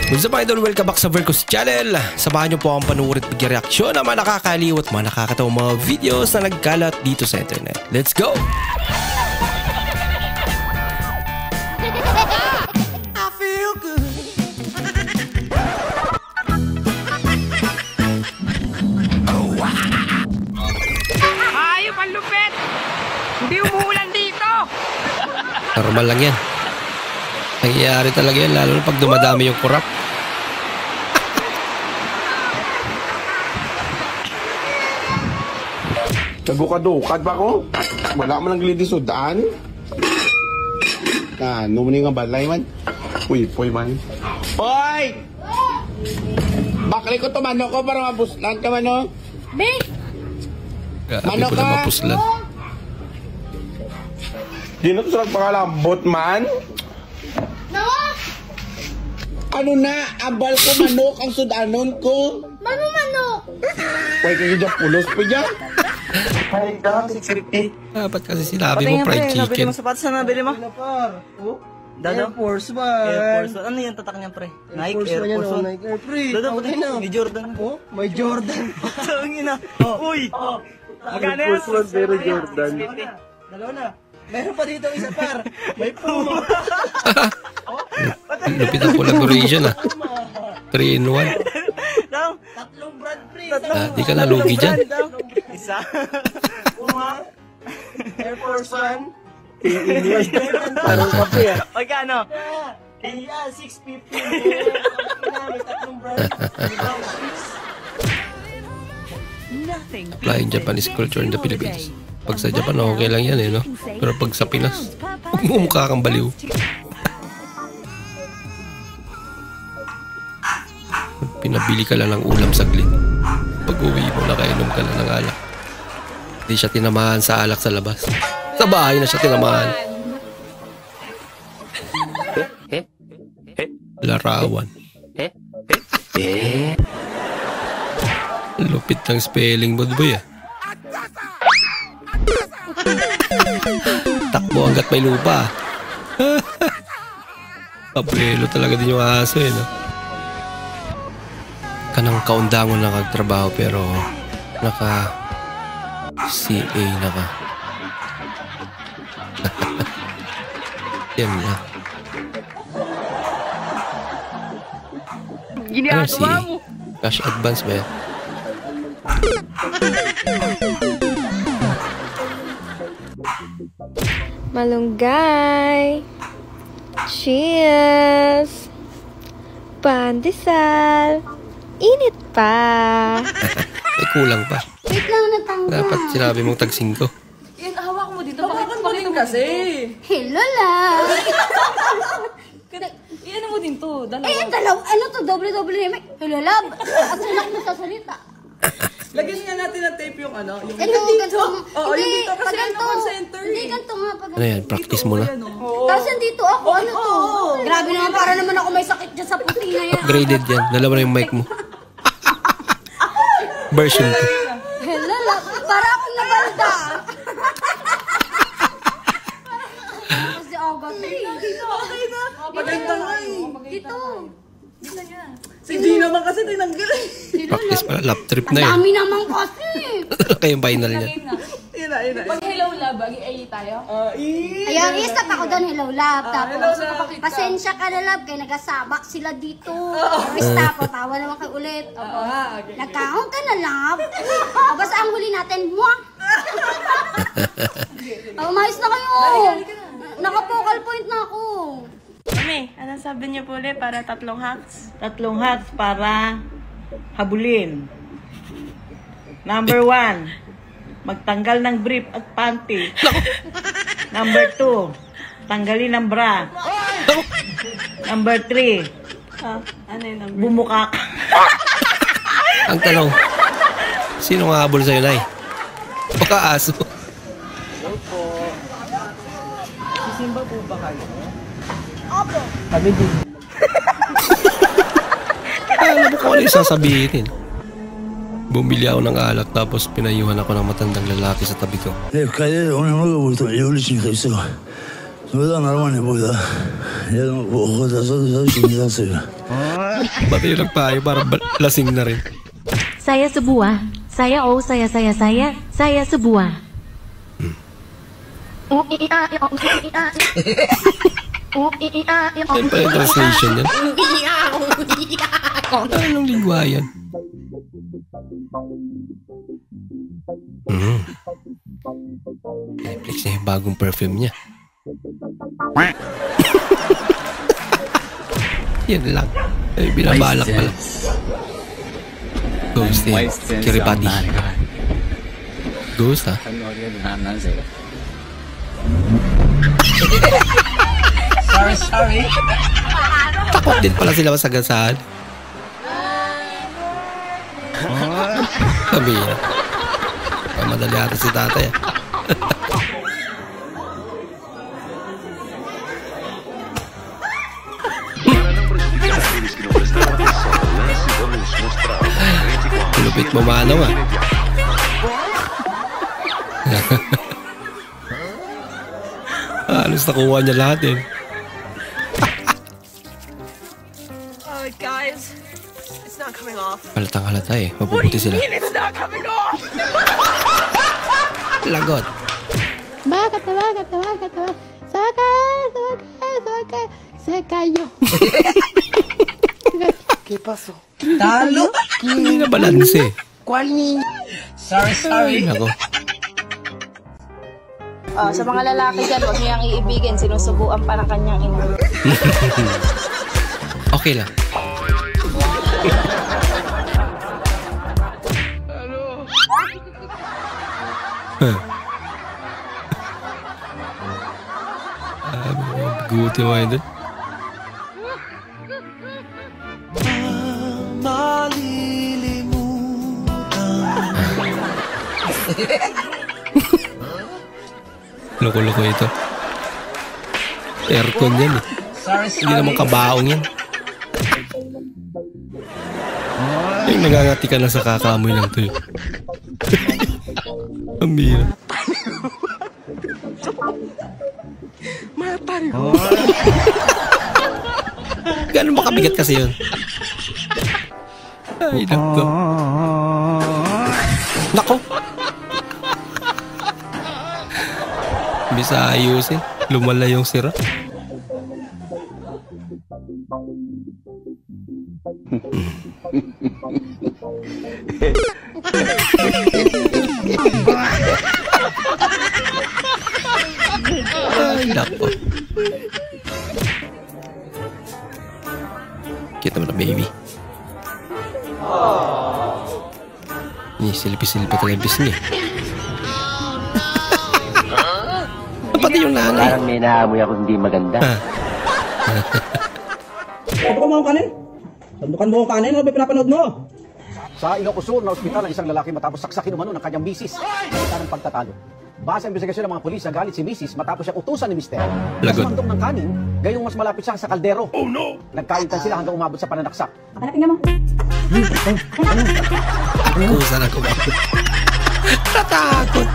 What's up idol? Welcome back sa Vercos Channel. Samahan niyo po akong panuorin at bigyan-reaksyon ng mga nakakaliw at mga nakakatawang mga videos na nagkalat dito sa internet. Let's go! I feel good. Ayop ang lupit! Hindi umuulan dito! Normal lang yan. Nangyayari talaga yan lalo na pag dumadami yung kurap. Nagukad-ukad ba ko? Wala man ang glidisudaan. Numunin nga balay man. Uy, man. Hoy! Bakli ko to manok ko para mapuslan ka mano. Grabe Mano ko na ka? mapuslan. Di na to sa pagpakalambot man. Ano na? Abal ko manok ang sudanon ko. Manok! Uy, kayo dyan pulos pa dyan. Dapat kasi sinabi mo fried Nabili chicken. mo sapatos na nabili mo? Dado? Air Force One. Air Force One. Ano yung tatak niyan, pre? Nike, Air Force One. Nike Air Free. Dado, Okay na. may Jordan. Oh, may Jordan. Tawagin na. Uy! Magkano Air yan? Force One pero Jordan. 650. Dalawa na. Meron pa dito isa par. May Puma. Lupit ang collaboration ah. 3 in 1. Daw? Tatlong brand free. Di ka nalugi dyan. Isa. Puma. Air Force One. Parang kape ah. Magkano? Kaya 650. May tatlong brand. Applying Japanese culture in the Philippines. Pag sa Japan, okay lang yan eh, no? Pero pag sa Pinas, mukha kang baliw. Pinabili ka lang ng ulam saglit. Pag uwi mo, nakainom ka lang ng alak. Hindi siya tinamahan sa alak sa labas. Sa bahay na siya tinamahan. Larawan. Lupit ng spelling board boy ah. Takbo hanggat may lupa. Pablelo talaga din yung aso eh, no? Kanang kaundangon na kagtrabaho pero naka CA na ka. Yan na. Ginagawa mo! Cash advance ba yan? Malunggay! Cheers! Pandesal! Init pa! May kulang pa. Wait lang, natanggal. Dapat sinabi mong tag-5. Yan, hawak mo dito. Bakit kasi? Hello lang! Iyan mo din to. Dalawa. Eh, dalaw, ano to? Doble-doble naman. Hello love! At sunak mo sa salita. Lagyan nga natin ng tape yung ano. Yung Ito, ganito. Oo, yung dito kasi pag ano ganito. call center Hindi, eh. ganito nga. Pag Ano yan? Practice mo na. Tapos nandito ako, ano to? Grabe naman, para naman ako may sakit dyan sa puti na yan. Upgraded yan. Dalawa na yung mic mo. Version 2. Hello love! Para akong nabalda. Kasi agad na eh. Maganda nga eh. Dito. Si G naman kasi tinanggal eh. Practice pala. Lap trip na yun. Dami naman kasi. Kayong final niya. Yun na. Pag hello love, ay tayo. Ayun, i-stop ako doon, hello love. hello, Tapos, love. pasensya ka na love, kaya nagasabak sila dito. Stop, tawa naman kayo ulit. Okay. Nagkaon ka na love. Tapos ang huli natin, muwak. Umayos na kayo. Naka-focal point na ako. Mami, anong sabi niyo po ulit para 3 hacks? 3 hacks para habulin. Number 1, magtanggal ng brief at panty. Number 2, tanggalin ang bra. Number 3, ano yun? Bumukak. Ang tanong, sino nga habol sa'yo, Nay? Baka aso. Sisimba po ba kayo? Opo. Kami din. Alam mo kung ano yung sasabihin. Bumili ako ng alak tapos pinayuhan ako ng matandang lalaki sa tabi ko. Kaya una mo gusto yung ulit niya kayo 그러다 나름만해 보이다. 얘는 뭐 어디서 준비했어요. Pati yung nagpayo, parang lasing na rin. Saya sebuah. Saya sebuah. Yan pa yung translation yan. Anong lingwa yan? Piniplex niya yung bagong perfume niya. Yan lang. Ay, binabalak pala. Ghost eh. Kiribati. Ghost ha? Sorry. Takot din pala sila masagasaan. Sabi na. Pamadali ata si tatay. Lupit mo manaw ah. Halos nakuha niya lahat eh. Guys, it's not coming off. Halatang halata eh. Mapuputi sila. It's not coming off! Lagot. Bakit? Se cayó. ¿Qué pasó? Talo! Hindi na balanse. ¿Cuál niño? Sorry. Ako. Sa mga lalaki dyan, huwag niyang iibigin. Sinusubuan pa ng kanyang ina. Okay lang. Guti mo ito. Loko-loko ito. Aircon yan eh. Hindi naman kabaong yan. Yung nagangati ka na sa kakamoy lang to eh. Amira. Gano'n ba kabigat kasi yun? Ay, nako. Nako! Bisa ayusin. Lumala yung sira. Ay, nako. Kita mo na, baby. Silpi-silpi talaga yung bis niya. Pati yung nanay. Parang may naamoy ako hindi maganda. Sandukan mo ang kanin. Sandukan mo ang kanin. Ano ba pinapanood mo? Sa Ilocos na ospital ang isang lalaki matapos saksakin umano ng kanyang misis. Kita ng pagtatalo. Base sa investigasyon ng mga pulis, nagalit si misis matapos siyang utusan ni mister. Lagot. Mas ng kanin, gayong mas malapit siya sa kaldero. Oh no! Nagkaintan sila hanggang umabot sa pananaksak. Pakalapin nga mo. Kusa na ko ba? Tatakot.